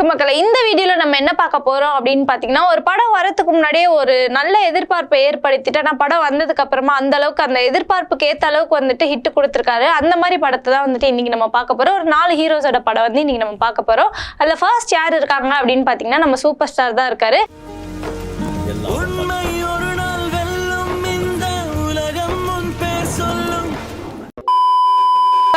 வணக்கம் மக்களே. இந்த வீடியோல நம்ம என்ன பார்க்க போறோம் அப்படின்னு பாத்தீங்கன்னா, ஒரு படம் வரதுக்கு முன்னாடியே ஒரு நல்ல எதிர்பார்ப்பை ஏற்படுத்திட்டு நான் படம் வந்ததுக்கு அப்புறமா அந்த அளவுக்கு அந்த எதிர்பார்ப்புக்கு ஏத்த அளவுக்கு வந்துட்டு ஹிட் கொடுத்திருக்காரு. அந்த மாதிரி படத்தை தான் வந்துட்டு இன்னைக்கு நம்ம பார்க்க போறோம். ஒரு 4 ஹீரோஸோட படம் வந்து இன்னைக்கு நம்ம பார்க்க போறோம். அதுல ஃபர்ஸ்ட் யார் இருக்காங்க அப்படின்னு பாத்தீங்கன்னா, நம்ம சூப்பர் ஸ்டார் தான் இருக்காரு.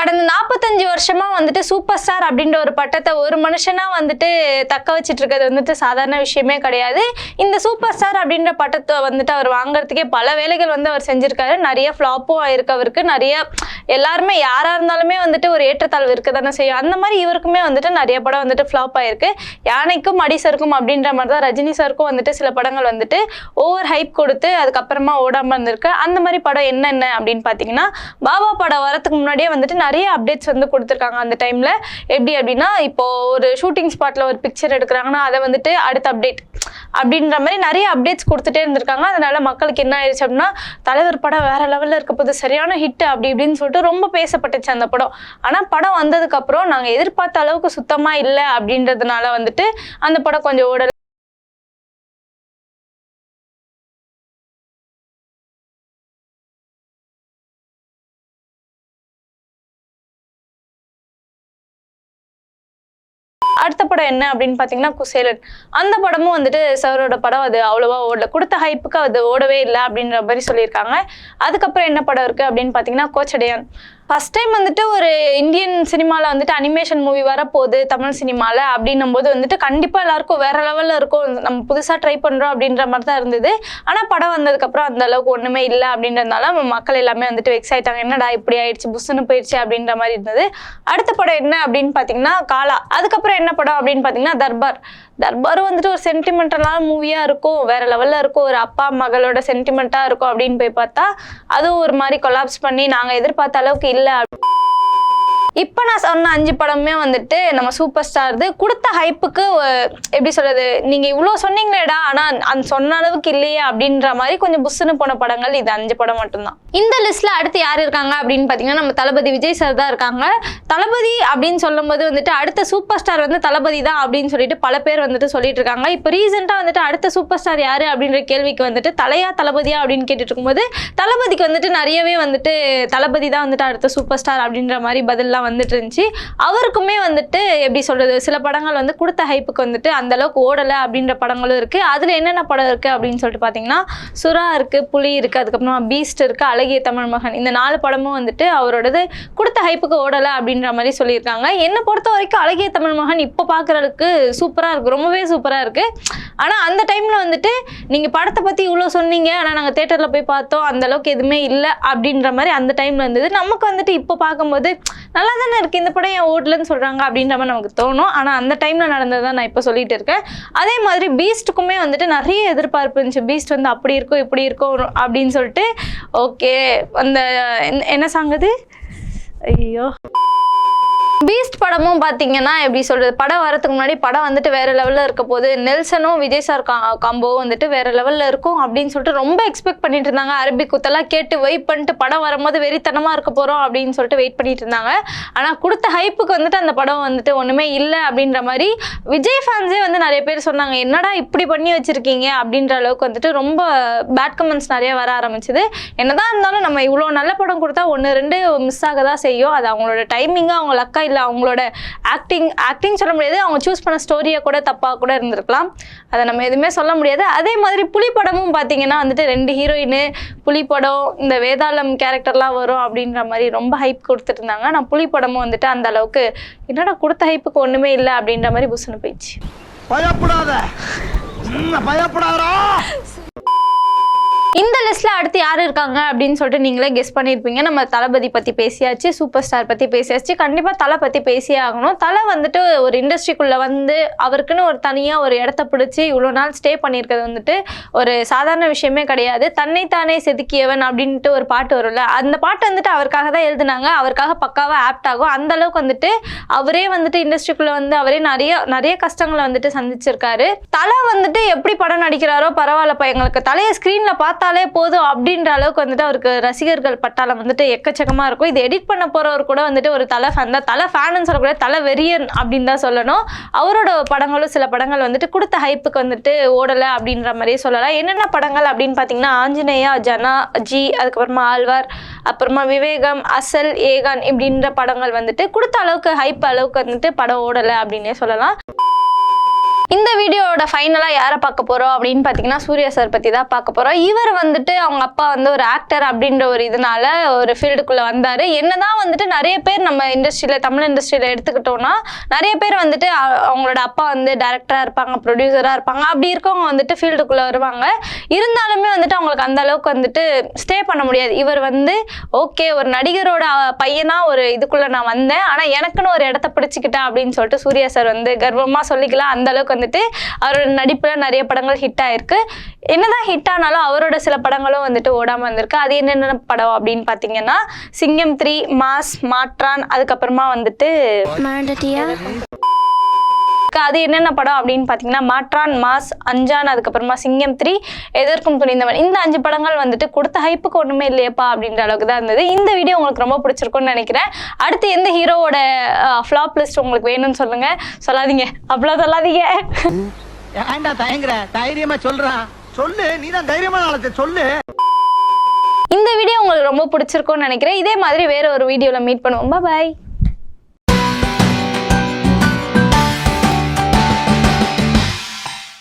கடந்த 45 வருஷமா வந்துட்டு சூப்பர் ஸ்டார் அப்படின்ற ஒரு பட்டத்தை ஒரு மனுஷனா வந்துட்டு தக்க வச்சிட்டு இருக்கிறது வந்துட்டு சாதாரண விஷயமே கிடையாது. இந்த சூப்பர் ஸ்டார் அப்படின்ற பட்டத்தை வந்துட்டு அவர் வாங்குறதுக்கே பல வேலைகள் வந்து அவர் செஞ்சிருக்காரு. நிறைய ஃப்ளாப்பும் ஆயிருக்கு அவருக்கு. நிறைய எல்லாருமே யாரா இருந்தாலுமே வந்துட்டு ஒரு ஏற்றத்தாழ்வு இருக்க தானே செய்யும். அந்த மாதிரி இவருக்குமே வந்துட்டு நிறைய படம் வந்துட்டு ஃப்ளாப் ஆயிருக்கு. யானைக்கும் அடிசருக்கும் அப்படின்ற மாதிரி தான் ரஜினி சாருக்கும் வந்துட்டு சில படங்கள் வந்துட்டு ஓவர் ஹைப் கொடுத்து அதுக்கப்புறமா ஓடாம இருந்திருக்கு. அந்த மாதிரி படம் என்னென்ன அப்படின்னு பாத்தீங்கன்னா, பாபா படம் வரதுக்கு முன்னாடியே வந்துட்டு நிறைய அப்டேட்ஸ் வந்து கொடுத்துருக்காங்க. அந்த டைம்ல எப்படி அப்படின்னா, இப்போ ஒரு ஷூட்டிங் ஸ்பாட்ல ஒரு பிக்சர் எடுக்கிறாங்கன்னா அதை வந்துட்டு அடுத்த அப்டேட் அப்படின்ற மாதிரி நிறைய அப்டேட்ஸ் கொடுத்துட்டே இருந்திருக்காங்க. அதனால மக்களுக்கு என்ன ஆயிடுச்சு அப்படின்னா, தலைவர் படம் வேற லெவல்ல இருக்க போது, சரியான ஹிட் அப்படி இப்படின்னு சொல்லிட்டு ரொம்ப பேசப்பட்டுச்சு அந்த படம். ஆனா படம் வந்ததுக்கு அப்புறம் நாங்க எதிர்பார்த்த அளவுக்கு சுத்தமா இல்லை அப்படின்றதுனால வந்துட்டு அந்த படம் கொஞ்சம் ஓடல. அடுத்த படம் என்ன அப்படின்னு பாத்தீங்கன்னா, குசேலன். அந்த படமும் வந்துட்டு சாரோட படம் அது அவ்வளவா ஓடல. கொடுத்த ஹைப்புக்கு அது ஓடவே இல்லை அப்படின்ற மாதிரி சொல்லியிருக்காங்க. அதுக்கப்புறம் என்ன படம் இருக்கு அப்படின்னு பாத்தீங்கன்னா, கோச்சடையான். ஃபர்ஸ்ட் டைம் வந்துட்டு ஒரு இந்தியன் சினிமாவில் வந்துட்டு அனிமேஷன் மூவி வரப்போகுது தமிழ் சினிமாவில் அப்படின்னும் போது வந்துட்டு கண்டிப்பாக எல்லாருக்கும் வேற லெவலில் இருக்கும். நம்ம புதுசாக ட்ரை பண்ணுறோம் அப்படின்ற மாதிரி தான் இருந்தது. ஆனால் படம் வந்ததுக்கப்புறம் அந்த அளவுக்கு ஒன்றுமே இல்லை அப்படின்றதுனால மக்கள் எல்லாமே வந்துட்டு வெக்ஸ் ஆயிட்டாங்க. என்னடா இப்படி ஆயிடுச்சு, புஷ்ஷுன்னு போயிடுச்சு அப்படின்ற மாதிரி இருந்தது. அடுத்த படம் என்ன அப்படின்னு பார்த்தீங்கன்னா, காலா. அதுக்கப்புறம் என்ன படம் அப்படின்னு பார்த்தீங்கன்னா, தர்பார் வந்துட்டு ஒரு சென்டிமெண்டலான மூவியாக இருக்கும், வேற லெவலில் இருக்கும், ஒரு அப்பா மகளோட சென்டிமெண்ட்டாக இருக்கும் அப்படின்னு போய் பார்த்தா அதுவும் ஒரு மாதிரி கொலாப்ஸ் பண்ணி நாங்கள் எதிர்பார்த்த அளவுக்கு இல்லை. இப்போ நான் சொன்ன 5 படமே வந்துட்டு நம்ம சூப்பர் ஸ்டார் கொடுத்த ஹைப்புக்கு எப்படி சொல்றது, நீங்க இவ்வளோ சொன்னீங்களேடா ஆனா அந்த சொன்ன அளவுக்கு இல்லையே அப்படின்ற மாதிரி கொஞ்சம் புஷ்ஷுன்னு போன படங்கள் இது 5 படம் மட்டும்தான். இந்த லிஸ்ட்ல அடுத்து யார் இருக்காங்க அப்படின்னு பாத்தீங்கன்னா, நம்ம தளபதி விஜய் சார் தான் இருக்காங்க. தளபதி அப்படின்னு சொல்லும் போது வந்துட்டு அடுத்த சூப்பர் ஸ்டார் வந்து தளபதி தான் அப்படின்னு சொல்லிட்டு பல பேர் வந்துட்டு சொல்லிட்டு இருக்காங்க. இப்போ ரீசெண்டா வந்துட்டு அடுத்த சூப்பர் ஸ்டார் யாரு அப்படின்ற கேள்விக்கு வந்துட்டு தலையா தளபதியா அப்படின்னு கேட்டுட்டு இருக்கும்போது தளபதிக்கு வந்துட்டு நிறையவே வந்துட்டு தளபதி தான் வந்துட்டு அடுத்த சூப்பர் ஸ்டார் அப்படின்ற மாதிரி பதில் வந்துட்டு இருந்துச்சு. அவருக்குமே வந்துட்டு எப்படி சொல்றது, சில படங்கள் வந்து கொடுத்த ஹைப்புக்கு வந்துட்டு அந்த அளவுக்கு ஓடலை அப்படின்ற படங்களும் இருக்கு. அதுல என்னென்ன படம் இருக்கு அப்படின்னு சொல்லிட்டு பாத்தீங்கன்னா, சுறா இருக்கு, புலி இருக்கு, அதுக்கப்புறமா பீஸ்ட் இருக்கு, அழகிய தமிழ் மகன். இந்த 4 படமும் வந்துட்டு அவரோடது கொடுத்த ஹைப்புக்கு ஓடலை அப்படின்ற மாதிரி சொல்லியிருக்காங்க. என்னை பொறுத்த வரைக்கும் அழகிய தமிழ் மகன் இப்போ பார்க்கறதுக்கு சூப்பரா இருக்கு, ரொம்பவே சூப்பரா இருக்கு. ஆனா அந்த டைம்ல வந்துட்டு நீங்க படத்தை பத்தி இவ்வளவு சொன்னீங்க, ஆனா நாங்க தியேட்டர்ல போய் பார்த்தோம், அந்த அளவுக்கு எதுவுமே இல்லை அப்படின்ற மாதிரி அந்த டைம்ல இருந்தது. நமக்கு வந்துட்டு இப்போ பார்க்கும்போது நல்லா தானே இருக்கு, இந்த படம் ஏன் ஓடலன்னு சொல்றாங்க அப்படின்ற மாதிரி நமக்கு தோணும். ஆனா அந்த டைம்ல நடந்ததான் நான் இப்போ சொல்லிட்டு இருக்கேன். அதே மாதிரி பீஸ்டுக்குமே வந்துட்டு நிறைய எதிர்பார்ப்பு இருந்துச்சு. பீஸ்ட் வந்து அப்படி இருக்கும் இப்படி இருக்கும் அப்படின்னு சொல்லிட்டு. ஓகே, அந்த என்ன சாங் அது, ஐயோ, பீஸ்ட் படமும் பார்த்தீங்கன்னா எப்படி சொல்றது, படம் வரதுக்கு முன்னாடி படம் வந்துட்டு வேற லெவலில் இருக்க போது, நெல்சனும் விஜய் சார் காம்போ வந்துட்டு வேற லெவலில் இருக்கும் அப்படின்னு சொல்லிட்டு ரொம்ப எக்ஸ்பெக்ட் பண்ணிட்டு இருந்தாங்க. அரபிக் குத்தெல்லாம் கேட்டு வெயிட் பண்ணிட்டு படம் வரும்போது வெறித்தனமா இருக்க போறோம் அப்படின்னு சொல்லிட்டு வெயிட் பண்ணிட்டு இருந்தாங்க. ஆனால் கொடுத்த ஹைப்புக்கு வந்துட்டு அந்த படம் வந்துட்டு ஒண்ணுமே இல்லை அப்படின்ற மாதிரி விஜய் ஃபேன்ஸே வந்து நிறைய பேர் சொன்னாங்க, என்னடா இப்படி பண்ணி வச்சிருக்கீங்க அப்படின்ற அளவுக்கு வந்துட்டு ரொம்ப பேட் கமெண்ட்ஸ் நிறைய வர ஆரம்பிச்சது. என்னதான் இருந்தாலும் நம்ம இவ்வளோ நல்ல படம் கொடுத்தா 1-2 மிஸ் ஆக தான் செய்யும். அது அவங்களோட டைமிங்கா, அவங்க லக்கா, இல்லை அவங்களோட ஆக்டிங் சொல்ல முடியாது, அவங்க சூஸ் பண்ண ஸ்டோரியை கூட தப்பாக கூட இருந்திருக்கலாம். அதை நம்ம எதுவுமே சொல்ல முடியாது. அதே மாதிரி புலி படமும் பார்த்தீங்கன்னா வந்துட்டு 2 ஹீரோயின், புலி படம் இந்த வேதாளம் கேரக்டர்லாம் வரும் அப்படின்ற மாதிரி ரொம்ப ஹைப் கொடுத்துட்டு இருந்தாங்க. ஆனால் புலி படமும் வந்துட்டு அந்த அளவுக்கு என்னடா கொடுத்த ஹைப்புக்கு ஒன்றுமே இல்லை அப்படின்ற மாதிரி புஷ்ஷுன்னு போயிடுச்சு. இந்த லிஸ்ட்ல அடுத்து யார் இருக்காங்க அப்படின்னு சொல்லிட்டு நீங்களே கெஸ் பண்ணியிருப்பீங்க. நம்ம தளபதி பத்தி பேசியாச்சு, சூப்பர் ஸ்டார் பத்தி பேசியாச்சு. கண்டிப்பா தலை பத்தி பேசியே ஆகணும். தலை வந்துட்டு ஒரு இண்டஸ்ட்ரிக்குள்ள வந்து அவருக்குன்னு ஒரு தனியா ஒரு இடத்த பிடிச்சி இவ்வளோ நாள் ஸ்டே பண்ணியிருக்கிறது வந்துட்டு ஒரு சாதாரண விஷயமே கிடையாது. தன்னைத்தானே செதுக்கியவன் அப்படின்ட்டு ஒரு பாட்டு வரும்ல, அந்த பாட்டு வந்துட்டு அவருக்காக தான் எழுதினாங்க. அவருக்காக பக்காவா ஆப்ட் ஆகும். அந்த அளவுக்கு வந்துட்டு அவரே வந்துட்டு இண்டஸ்ட்ரிக்குள்ள வந்து அவரே நிறைய கஷ்டங்களை வந்துட்டு சந்திச்சிருக்காரு. தலை வந்துட்டு எப்படி படம் நடிக்கிறாரோ பரவாயில்லப்பா, எங்களுக்கு தலையை ஸ்கிரீன்ல பார்த்து பார்த்தாலே போதும் அப்படின்ற அளவுக்கு வந்துட்டு அவருக்கு ரசிகர்கள் பட்டாளம் வந்துட்டு எக்கச்சக்கமாக இருக்கும். இது எடிட் பண்ண போகிறவர் கூட வந்துட்டு ஒரு தலை ஃபேன் தான். தலை ஃபேனுன்னு சொல்லக்கூட தலை வெறியன் அப்படின்னு தான் சொல்லணும். அவரோட படங்களும் சில படங்கள் வந்துட்டு கொடுத்த ஹைப்புக்கு வந்துட்டு ஓடலை அப்படின்ற மாதிரியே சொல்லலாம். என்னென்ன படங்கள் அப்படின்னு பார்த்தீங்கன்னா ஆஞ்சநேயா, ஜனா, ஜி, அதுக்கப்புறமா ஆழ்வார், அப்புறமா விவேகம், அசல், ஏகான் இப்படின்ற படங்கள் வந்துட்டு கொடுத்த அளவுக்கு ஹைப் அளவுக்கு வந்துட்டு படம் ஓடலை அப்படின்னே சொல்லலாம். இந்த வீடியோவோட ஃபைனலாக யாரை பார்க்க போகிறோம் அப்படின்னு பார்த்தீங்கன்னா சூர்யா சார் பற்றி தான் பார்க்க போகிறோம். இவர் வந்துட்டு அவங்க அப்பா வந்து ஒரு ஆக்டர் அப்படின்ற ஒரு இதனால ஒரு ஃபீல்டுக்குள்ளே வந்தார். என்னதான் வந்துட்டு நிறைய பேர் நம்ம இண்டஸ்ட்ரியில், தமிழ் இண்டஸ்ட்ரியில் எடுத்துக்கிட்டோம்னா நிறைய பேர் வந்துட்டு அவங்களோட அப்பா வந்து டைரக்டராக இருப்பாங்க, ப்ரொடியூசராக இருப்பாங்க. அப்படி இருக்கவங்க வந்துட்டு ஃபீல்டுக்குள்ளே வருவாங்க. இருந்தாலுமே வந்துட்டு அவங்களுக்கு அந்த அளவுக்கு வந்துட்டு ஸ்டே பண்ண முடியாது. இவர் வந்து ஓகே ஒரு நடிகரோட பையனா ஒரு இதுக்குள்ளே நான் வந்தேன், ஆனால் எனக்குன்னு ஒரு இடத்த பிடிச்சிக்கிட்டேன் அப்படின்னு சொல்லிட்டு சூர்யா சார் வந்து கர்வமாக சொல்லிக்கலாம். அந்த அளவுக்கு வந்துட்டு அவரோட நடிப்புல நிறைய படங்கள் ஹிட் ஆயிருக்கு. என்னதான் ஹிட் ஆனாலும் அவரோட சில படங்களும் வந்துட்டு ஓடாம வந்திருக்கு. அது என்னென்ன படம் அப்படின்னு பாத்தீங்கன்னா சிங்கம் 3, மாஸ், மாற்றான், அதுக்கப்புறமா வந்துட்டு அது என்னென்ன படம் அப்படின்னு பார்த்தீங்கன்னா மாற்றான், மாஸ், அஞ்சான், அதுக்கப்புறமா சிங்கம் 3, எதற்கும் துணிந்தவன். இந்த 5 படங்கள் வந்துட்டு கொடுத்த ஹைப்புக்கு ஒன்றுமே இல்லையப்பா அப்படின்ற அளவுக்கு தான் இருந்தது. இந்த வீடியோ உங்களுக்கு ரொம்ப பிடிச்சிருக்கும்னு நினைக்கிறேன். அடுத்து எந்த ஹீரோவோட ஃப்ளாப் லிஸ்ட் உங்களுக்கு வேணும்னு சொல்லுங்க. சொல்லாதீங்க, அவ்வளோ சொல்லாதீங்க. ஏன்டா தயங்குற? தைரியமா சொல்றா, சொல்லு. நீதான் தைரியமான ஆளத்தை சொல்லு. இந்த வீடியோ உங்களுக்கு ரொம்ப பிடிச்சிருக்கும்னு நினைக்கிறேன். இதே மாதிரி வேற ஒரு வீடியோவில் மீட் பண்ணுவோம். பாய்.